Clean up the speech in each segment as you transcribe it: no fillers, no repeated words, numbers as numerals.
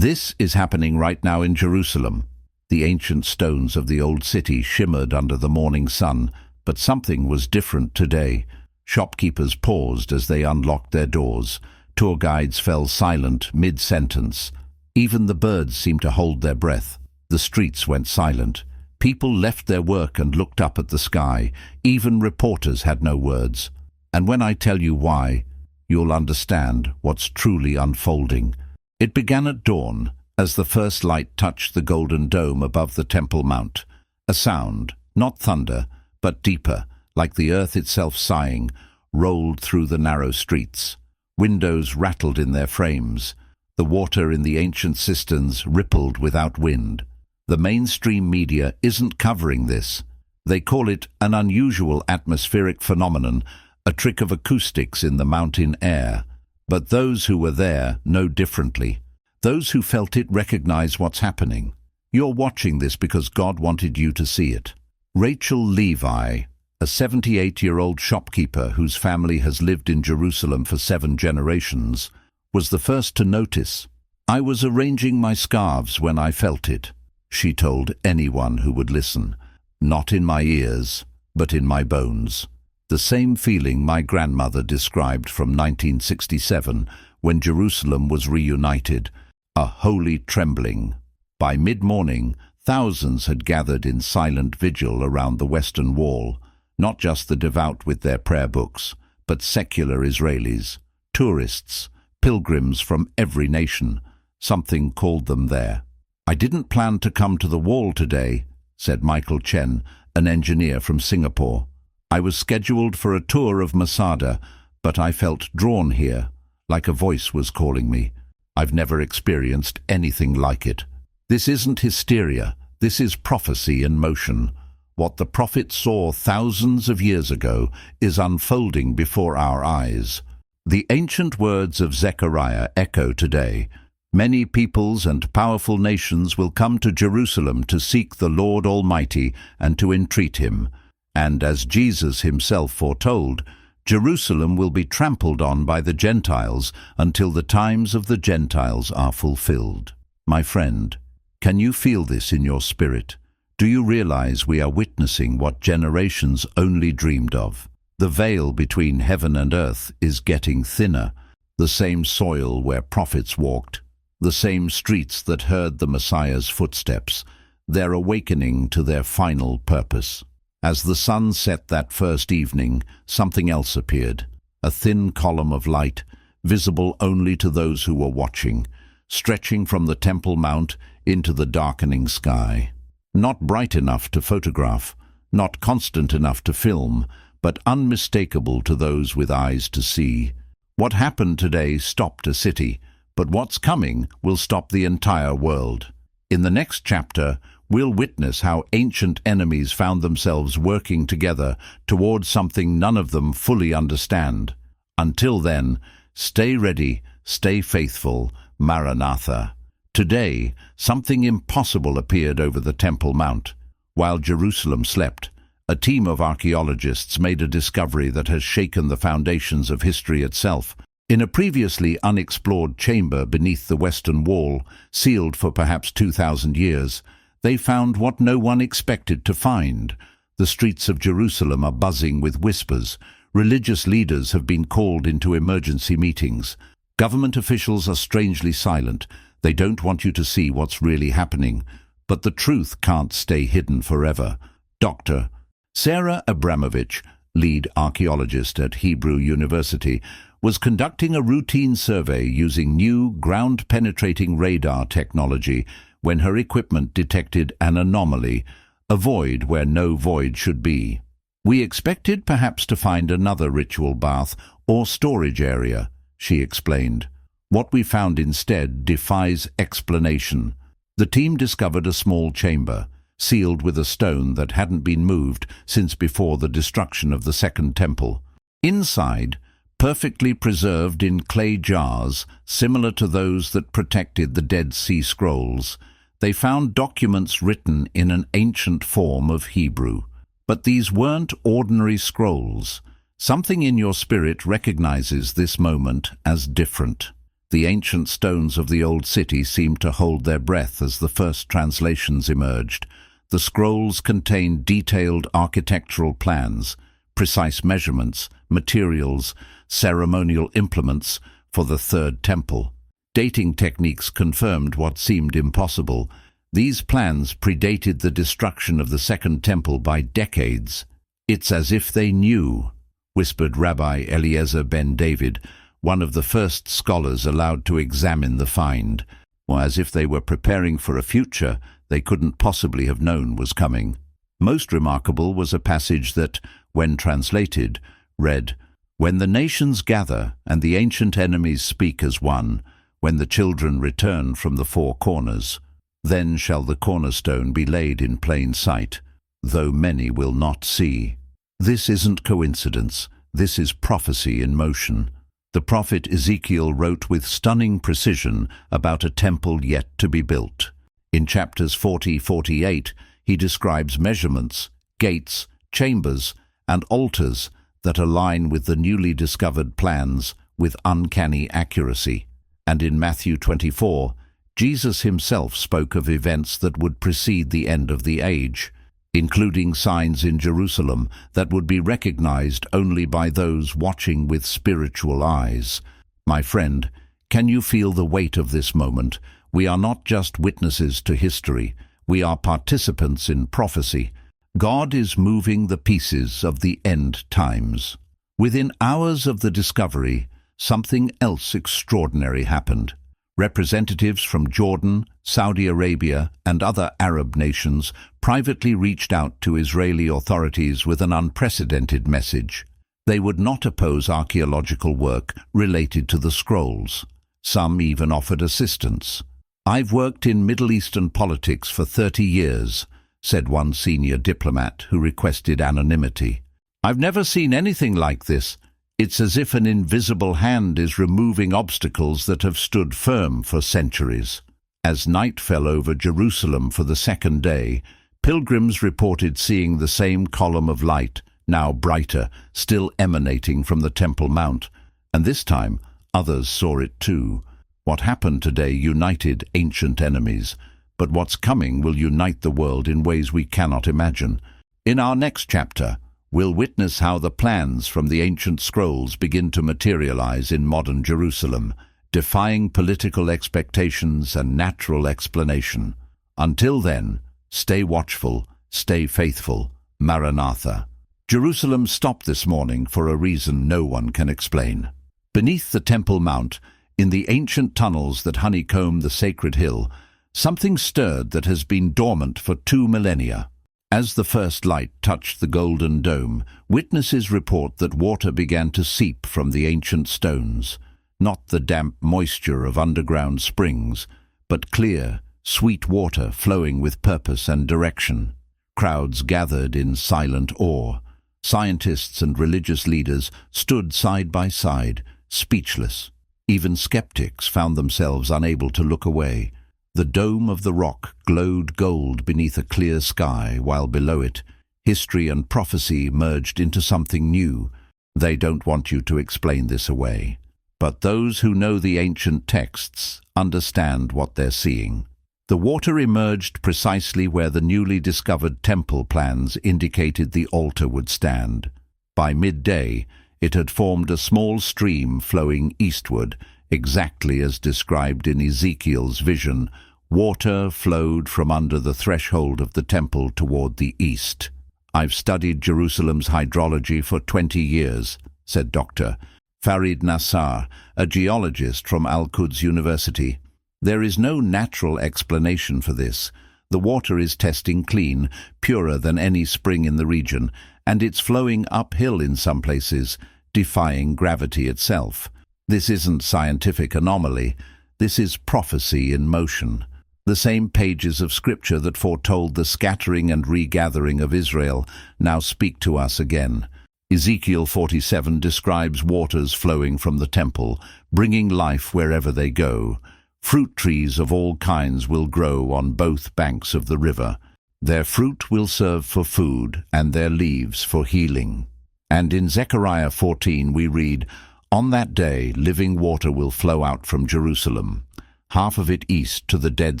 This is happening right now in Jerusalem. The ancient stones of the old city shimmered under the morning sun, but something was different today. Shopkeepers paused as they unlocked their doors. Tour guides fell silent mid-sentence. Even the birds seemed to hold their breath. The streets went silent. People left their work and looked up at the sky. Even reporters had no words. And when I tell you why, you'll understand what's truly unfolding. It began at dawn, as the first light touched the golden dome above the Temple Mount. A sound, not thunder, but deeper, like the earth itself sighing, rolled through the narrow streets. Windows rattled in their frames. The water in the ancient cisterns rippled without wind. The mainstream media isn't covering this. They call it an unusual atmospheric phenomenon, a trick of acoustics in the mountain air. But those who were there know differently. Those who felt it recognize what's happening. You're watching this because God wanted you to see it. Rachel Levi, a 78-year-old shopkeeper whose family has lived in Jerusalem for 7 generations, was the first to notice. "I was arranging my scarves when I felt it," she told anyone who would listen. "Not in my ears, but in my bones." The same feeling my grandmother described from 1967, when Jerusalem was reunited, a holy trembling. By mid-morning, thousands had gathered in silent vigil around the Western Wall, not just the devout with their prayer books, but secular Israelis, tourists, pilgrims from every nation. Something called them there. "I didn't plan to come to the wall today," said Michael Chen, an engineer from Singapore. "I was scheduled for a tour of Masada, but I felt drawn here, like a voice was calling me. I've never experienced anything like it." This isn't hysteria. This is prophecy in motion. What the prophet saw thousands of years ago is unfolding before our eyes. The ancient words of Zechariah echo today. Many peoples and powerful nations will come to Jerusalem to seek the Lord Almighty and to entreat him. And as Jesus himself foretold, Jerusalem will be trampled on by the Gentiles until the times of the Gentiles are fulfilled. My friend, can you feel this in your spirit? Do you realize we are witnessing what generations only dreamed of? The veil between heaven and earth is getting thinner. The same soil where prophets walked, the same streets that heard the Messiah's footsteps, they're awakening to their final purpose. As the sun set that first evening, something else appeared, a thin column of light, visible only to those who were watching, stretching from the Temple Mount into the darkening sky. Not bright enough to photograph, not constant enough to film, but unmistakable to those with eyes to see. What happened today stopped a city, but what's coming will stop the entire world. In the next chapter, we'll witness how ancient enemies found themselves working together towards something none of them fully understand. Until then, stay ready, stay faithful, Maranatha. Today, something impossible appeared over the Temple Mount. While Jerusalem slept, a team of archaeologists made a discovery that has shaken the foundations of history itself. In a previously unexplored chamber beneath the Western Wall, sealed for perhaps 2,000 years, they found what no one expected to find. The streets of Jerusalem are buzzing with whispers. Religious leaders have been called into emergency meetings. Government officials are strangely silent. They don't want you to see what's really happening. But the truth can't stay hidden forever. Dr. Sarah Abramovich, lead archaeologist at Hebrew University, was conducting a routine survey using new ground-penetrating radar technology when her equipment detected an anomaly, a void where no void should be. "We expected perhaps to find another ritual bath or storage area," she explained. "What we found instead defies explanation." The team discovered a small chamber, sealed with a stone that hadn't been moved since before the destruction of the Second Temple. Inside, perfectly preserved in clay jars, similar to those that protected the Dead Sea Scrolls, they found documents written in an ancient form of Hebrew. But these weren't ordinary scrolls. Something in your spirit recognizes this moment as different. The ancient stones of the old city seemed to hold their breath as the first translations emerged. The scrolls contained detailed architectural plans, precise measurements, materials, ceremonial implements for the third temple. Dating techniques confirmed what seemed impossible. These plans predated the destruction of the second temple by decades. "It's as if they knew," whispered Rabbi Eliezer ben David, one of the first scholars allowed to examine the find, or as if they were preparing for a future they couldn't possibly have known was coming. Most remarkable was a passage that, when translated, read, "When the nations gather and the ancient enemies speak as one, when the children return from the four corners, then shall the cornerstone be laid in plain sight, though many will not see." This isn't coincidence. This is prophecy in motion. The prophet Ezekiel wrote with stunning precision about a temple yet to be built. In chapters 40-48, he describes measurements, gates, chambers, and altars that align with the newly discovered plans with uncanny accuracy. And in Matthew 24, Jesus himself spoke of events that would precede the end of the age, including signs in Jerusalem that would be recognized only by those watching with spiritual eyes. My friend, can you feel the weight of this moment? We are not just witnesses to history, we are participants in prophecy. God is moving the pieces of the end times. Within hours of the discovery, something else extraordinary happened. Representatives from Jordan, Saudi Arabia, and other Arab nations privately reached out to Israeli authorities with an unprecedented message. They would not oppose archaeological work related to the scrolls. Some even offered assistance. "I've worked in Middle Eastern politics for 30 years, said one senior diplomat who requested anonymity. "I've never seen anything like this. It's as if an invisible hand is removing obstacles that have stood firm for centuries." As night fell over Jerusalem for the second day, pilgrims reported seeing the same column of light, now brighter, still emanating from the Temple Mount, and this time others saw it too. What happened today united ancient enemies, but what's coming will unite the world in ways we cannot imagine. In our next chapter, we'll witness how the plans from the ancient scrolls begin to materialize in modern Jerusalem, defying political expectations and natural explanation. Until then, stay watchful, stay faithful. Maranatha. Jerusalem stopped this morning for a reason no one can explain. Beneath the Temple Mount, in the ancient tunnels that honeycomb the sacred hill, something stirred that has been dormant for 2 millennia. As the first light touched the golden dome, witnesses report that water began to seep from the ancient stones, not the damp moisture of underground springs, but clear, sweet water flowing with purpose and direction. Crowds gathered in silent awe. Scientists and religious leaders stood side by side, speechless. Even skeptics found themselves unable to look away. The dome of the rock glowed gold beneath a clear sky, while below it, history and prophecy merged into something new. They don't want you to explain this away. But those who know the ancient texts understand what they're seeing. The water emerged precisely where the newly discovered temple plans indicated the altar would stand. By midday, it had formed a small stream flowing eastward, exactly as described in Ezekiel's vision. Water flowed from under the threshold of the temple toward the east. "I've studied Jerusalem's hydrology for 20 years, said Dr. Farid Nassar, a geologist from Al-Quds University. "There is no natural explanation for this. The water is testing clean, purer than any spring in the region, and it's flowing uphill in some places, defying gravity itself. This isn't scientific anomaly. This is prophecy in motion. The same pages of scripture that foretold the scattering and regathering of Israel now speak to us again. Ezekiel 47 describes waters flowing from the temple, bringing life wherever they go. Fruit trees of all kinds will grow on both banks of the river. Their fruit will serve for food, and their leaves for healing." And in Zechariah 14 we read, On that day, living water will flow out from Jerusalem, half of it east to the Dead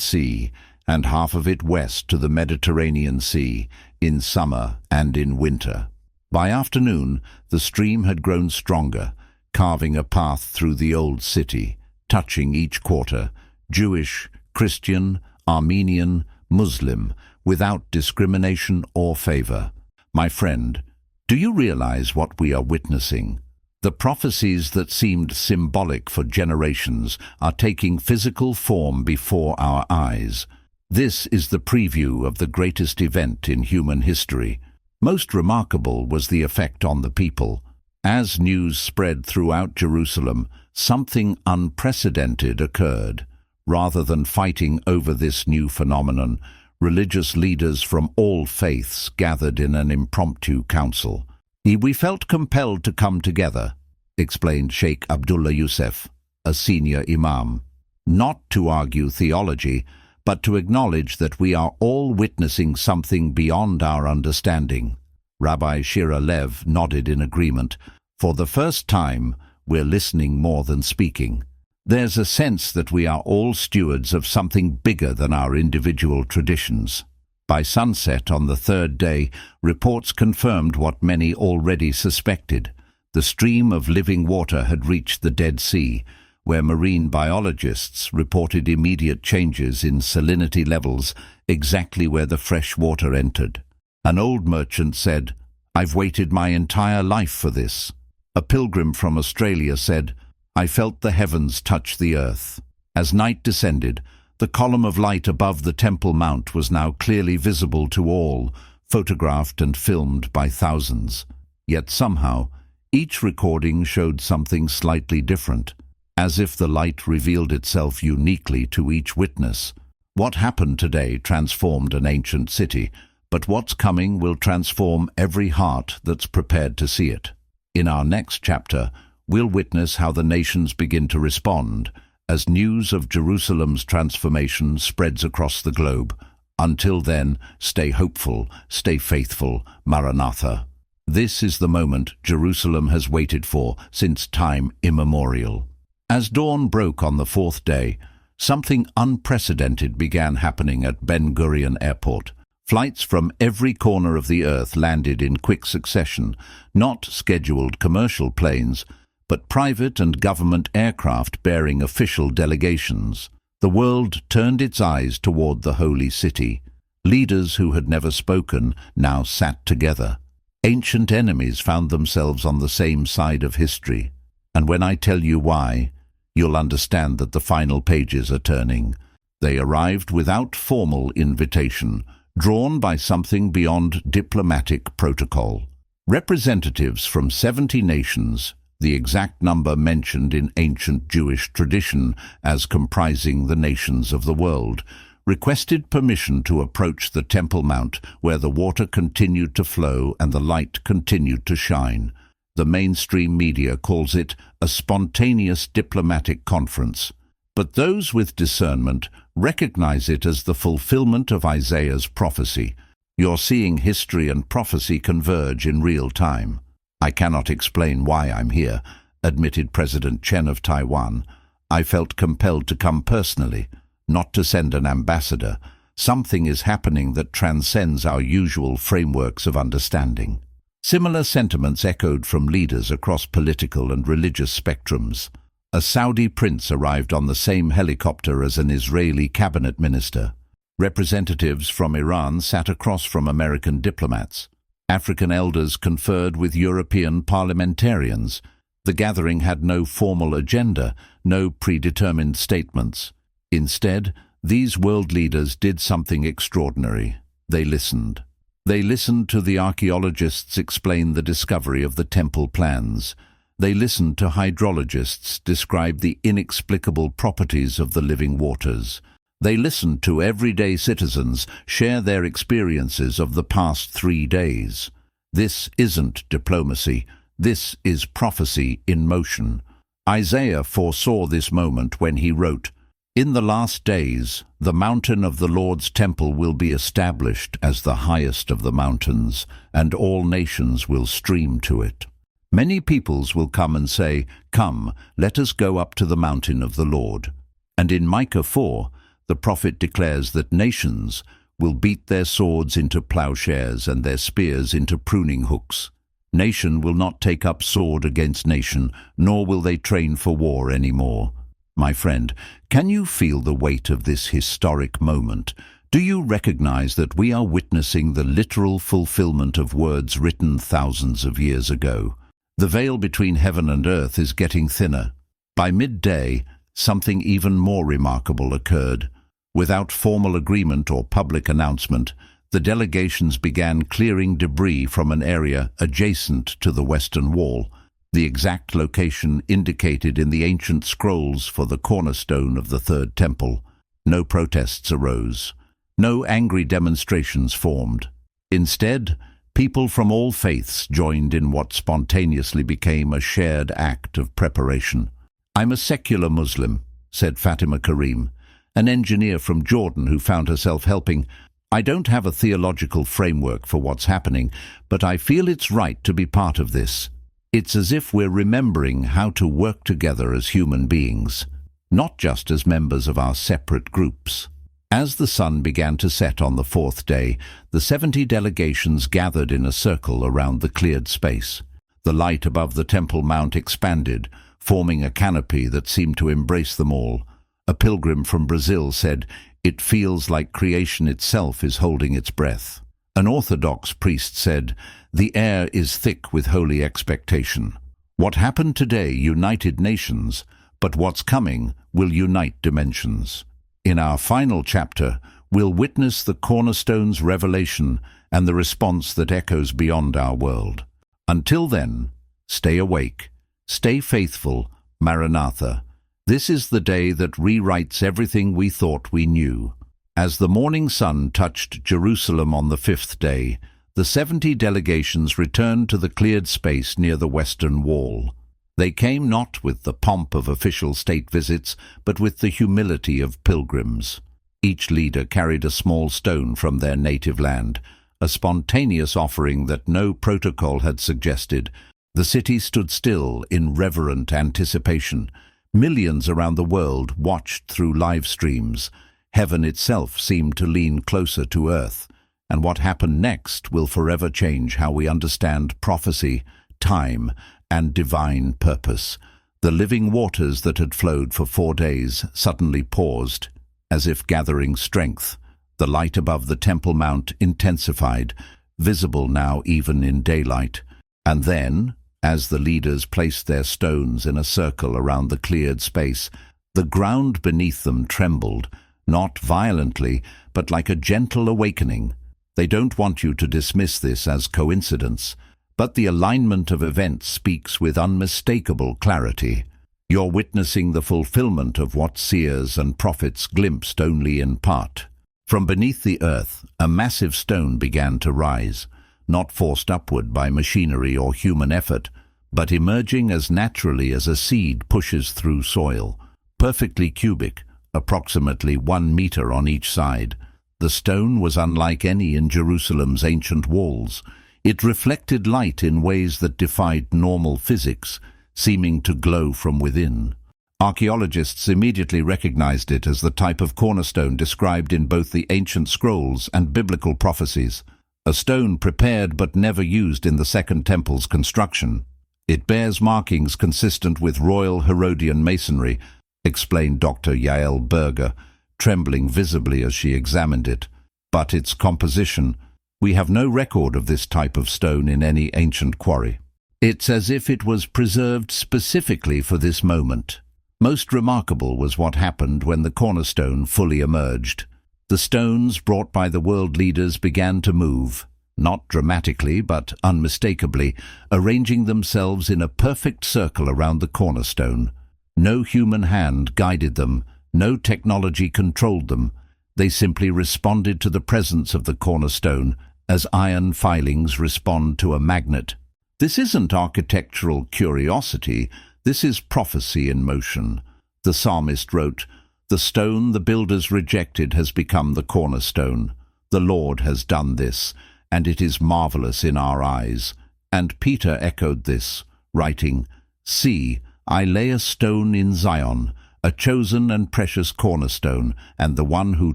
Sea, and half of it west to the Mediterranean Sea, in summer and in winter. By afternoon, the stream had grown stronger, carving a path through the old city, touching each quarter, Jewish, Christian, Armenian, Muslim, without discrimination or favor. My friend, do you realize what we are witnessing? The prophecies that seemed symbolic for generations are taking physical form before our eyes. This is the preview of the greatest event in human history. Most remarkable was the effect on the people. As news spread throughout Jerusalem, something unprecedented occurred. Rather than fighting over this new phenomenon, religious leaders from all faiths gathered in an impromptu council. We felt compelled to come together, explained Sheikh Abdullah Youssef, a senior imam, not to argue theology, but to acknowledge that we are all witnessing something beyond our understanding. Rabbi Shira Lev nodded in agreement. For the first time, we're listening more than speaking. There's a sense that we are all stewards of something bigger than our individual traditions. By sunset on the third day, reports confirmed what many already suspected. The stream of living water had reached the Dead Sea, where marine biologists reported immediate changes in salinity levels exactly where the fresh water entered. An old merchant said, "I've waited my entire life for this." A pilgrim from Australia said, "I felt the heavens touch the earth." As night descended, the column of light above the Temple Mount was now clearly visible to all, photographed and filmed by thousands. Yet somehow, each recording showed something slightly different, as if the light revealed itself uniquely to each witness. What happened today transformed an ancient city, but what's coming will transform every heart that's prepared to see it. In our next chapter, we'll witness how the nations begin to respond, as news of Jerusalem's transformation spreads across the globe. Until then, stay hopeful, stay faithful, Maranatha. This is the moment Jerusalem has waited for since time immemorial. As dawn broke on the fourth day, something unprecedented began happening at Ben Gurion Airport. Flights from every corner of the earth landed in quick succession, not scheduled commercial planes, but private and government aircraft bearing official delegations. The world turned its eyes toward the holy city. Leaders who had never spoken now sat together. Ancient enemies found themselves on the same side of history. And when I tell you why, you'll understand that the final pages are turning. They arrived without formal invitation, drawn by something beyond diplomatic protocol. Representatives from 70 nations, the exact number mentioned in ancient Jewish tradition as comprising the nations of the world, requested permission to approach the Temple Mount, where the water continued to flow and the light continued to shine. The mainstream media calls it a spontaneous diplomatic conference. But those with discernment recognize it as the fulfillment of Isaiah's prophecy. You're seeing history and prophecy converge in real time. "I cannot explain why I'm here," admitted President Chen of Taiwan. "I felt compelled to come personally, not to send an ambassador. Something is happening that transcends our usual frameworks of understanding." Similar sentiments echoed from leaders across political and religious spectrums. A Saudi prince arrived on the same helicopter as an Israeli cabinet minister. Representatives from Iran sat across from American diplomats. African elders conferred with European parliamentarians. The gathering had no formal agenda, no predetermined statements. Instead, these world leaders did something extraordinary. They listened. They listened to the archaeologists explain the discovery of the temple plans. They listened to hydrologists describe the inexplicable properties of the living waters. They listened to everyday citizens share their experiences of the past 3 days. This isn't diplomacy. This is prophecy in motion. Isaiah foresaw this moment when he wrote, "In the last days, the mountain of the Lord's temple will be established as the highest of the mountains, and all nations will stream to it." Many peoples will come and say, "Come, let us go up to the mountain of the Lord." And in Micah 4, the prophet declares that nations will beat their swords into plowshares and their spears into pruning hooks. Nation will not take up sword against nation, nor will they train for war any more. My friend, can you feel the weight of this historic moment? Do you recognize that we are witnessing the literal fulfillment of words written thousands of years ago? The veil between heaven and earth is getting thinner. By midday, something even more remarkable occurred. Without formal agreement or public announcement, the delegations began clearing debris from an area adjacent to the Western Wall, the exact location indicated in the ancient scrolls for the cornerstone of the Third Temple. No protests arose. No angry demonstrations formed. Instead, people from all faiths joined in what spontaneously became a shared act of preparation. "I'm a secular Muslim," said Fatima Karim, an engineer from Jordan who found herself helping. "I don't have a theological framework for what's happening, but I feel it's right to be part of this. It's as if we're remembering how to work together as human beings, not just as members of our separate groups." As the sun began to set on the fourth day, the 70 delegations gathered in a circle around the cleared space. The light above the Temple Mount expanded, forming a canopy that seemed to embrace them all. A pilgrim from Brazil said, "It feels like creation itself is holding its breath." An Orthodox priest said, "The air is thick with holy expectation." What happened today united nations, but what's coming will unite dimensions. In our final chapter, we'll witness the cornerstone's revelation and the response that echoes beyond our world. Until then, stay awake, stay faithful, Maranatha. This is the day that rewrites everything we thought we knew. As the morning sun touched Jerusalem on the fifth day, the 70 delegations returned to the cleared space near the Western Wall. They came not with the pomp of official state visits, but with the humility of pilgrims. Each leader carried a small stone from their native land, a spontaneous offering that no protocol had suggested. The city stood still in reverent anticipation. Millions around the world watched through live streams. Heaven itself seemed to lean closer to earth, and what happened next will forever change how we understand prophecy, time, and divine purpose. The living waters that had flowed for 4 days suddenly paused, as if gathering strength. The light above the Temple Mount intensified, visible now even in daylight. And then, as the leaders placed their stones in a circle around the cleared space, the ground beneath them trembled, not violently, but like a gentle awakening. They don't want you to dismiss this as coincidence, but the alignment of events speaks with unmistakable clarity. You're witnessing the fulfillment of what seers and prophets glimpsed only in part. From beneath the earth, a massive stone began to rise, not forced upward by machinery or human effort, but emerging as naturally as a seed pushes through soil. Perfectly cubic, approximately 1 meter on each side, the stone was unlike any in Jerusalem's ancient walls. It reflected light in ways that defied normal physics, seeming to glow from within. Archaeologists immediately recognized it as the type of cornerstone described in both the ancient scrolls and biblical prophecies, a stone prepared but never used in the Second Temple's construction. "It bears markings consistent with royal Herodian masonry," explained Dr. Yael Berger, trembling visibly as she examined it. "But its composition, we have no record of this type of stone in any ancient quarry. It's as if it was preserved specifically for this moment." Most remarkable was what happened when the cornerstone fully emerged. The stones brought by the world leaders began to move, not dramatically but unmistakably, arranging themselves in a perfect circle around the cornerstone. No human hand guided them, no technology controlled them. They simply responded to the presence of the cornerstone, as iron filings respond to a magnet. This isn't architectural curiosity, this is prophecy in motion. The psalmist wrote, "The stone the builders rejected has become the cornerstone. The Lord has done this, and it is marvelous in our eyes." And Peter echoed this, writing, "See, I lay a stone in Zion, a chosen and precious cornerstone, and the one who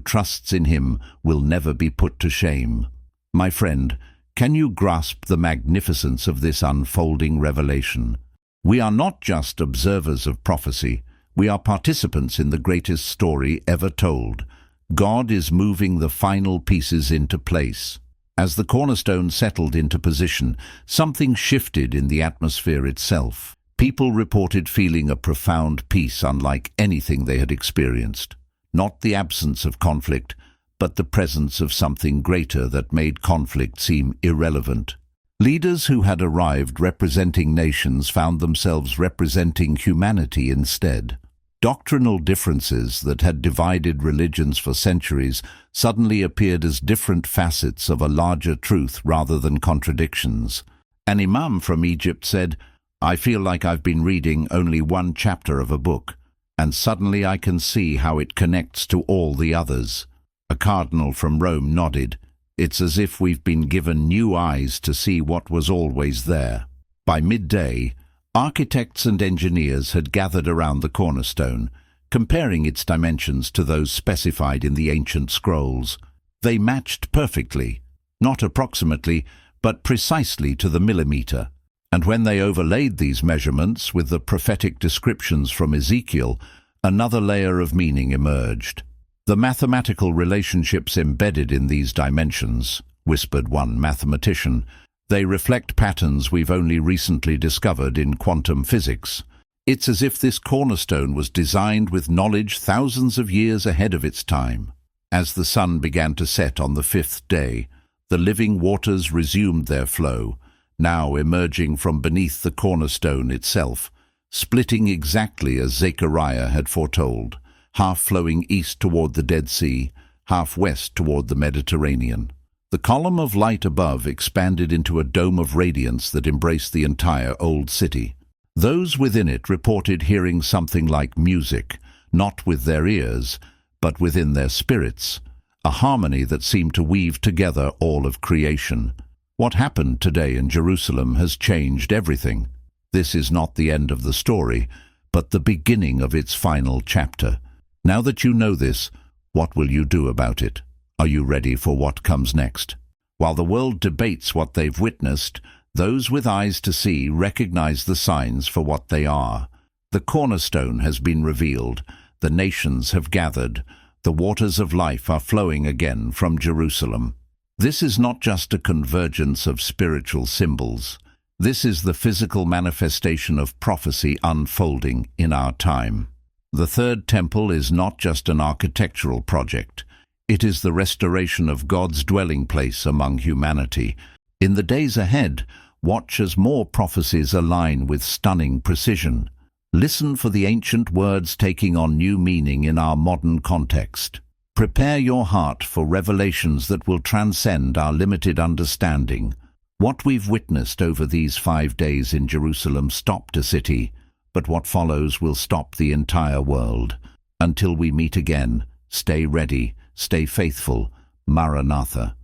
trusts in him will never be put to shame." My friend, can you grasp the magnificence of this unfolding revelation? We are not just observers of prophecy, we are participants in the greatest story ever told. God is moving the final pieces into place. As the cornerstone settled into position, something shifted in the atmosphere itself. People reported feeling a profound peace unlike anything they had experienced. Not the absence of conflict, but the presence of something greater that made conflict seem irrelevant. Leaders who had arrived representing nations found themselves representing humanity instead. Doctrinal differences that had divided religions for centuries suddenly appeared as different facets of a larger truth rather than contradictions. An imam from Egypt said, "I feel like I've been reading only one chapter of a book, and suddenly I can see how it connects to all the others." A cardinal from Rome nodded. "It's as if we've been given new eyes to see what was always there." By midday, architects and engineers had gathered around the cornerstone, comparing its dimensions to those specified in the ancient scrolls. They matched perfectly, not approximately, but precisely to the millimeter. And when they overlaid these measurements with the prophetic descriptions from Ezekiel, another layer of meaning emerged. "The mathematical relationships embedded in these dimensions," whispered one mathematician, "they reflect patterns we've only recently discovered in quantum physics. It's as if this cornerstone was designed with knowledge thousands of years ahead of its time." As the sun began to set on the fifth day, the living waters resumed their flow, now emerging from beneath the cornerstone itself, splitting exactly as Zechariah had foretold, half flowing east toward the Dead Sea, half west toward the Mediterranean. The column of light above expanded into a dome of radiance that embraced the entire old city. Those within it reported hearing something like music, not with their ears, but within their spirits, a harmony that seemed to weave together all of creation. What happened today in Jerusalem has changed everything. This is not the end of the story, but the beginning of its final chapter. Now that you know this, what will you do about it? Are you ready for what comes next? While the world debates what they've witnessed, those with eyes to see recognize the signs for what they are. The cornerstone has been revealed, the nations have gathered, the waters of life are flowing again from Jerusalem. This is not just a convergence of spiritual symbols. This is the physical manifestation of prophecy unfolding in our time. The Third Temple is not just an architectural project. It is the restoration of God's dwelling place among humanity. In the days ahead, watch as more prophecies align with stunning precision. Listen for the ancient words taking on new meaning in our modern context. Prepare your heart for revelations that will transcend our limited understanding. What we've witnessed over these 5 days in Jerusalem stopped a city, but what follows will stop the entire world. Until we meet again, stay ready, stay faithful. Maranatha.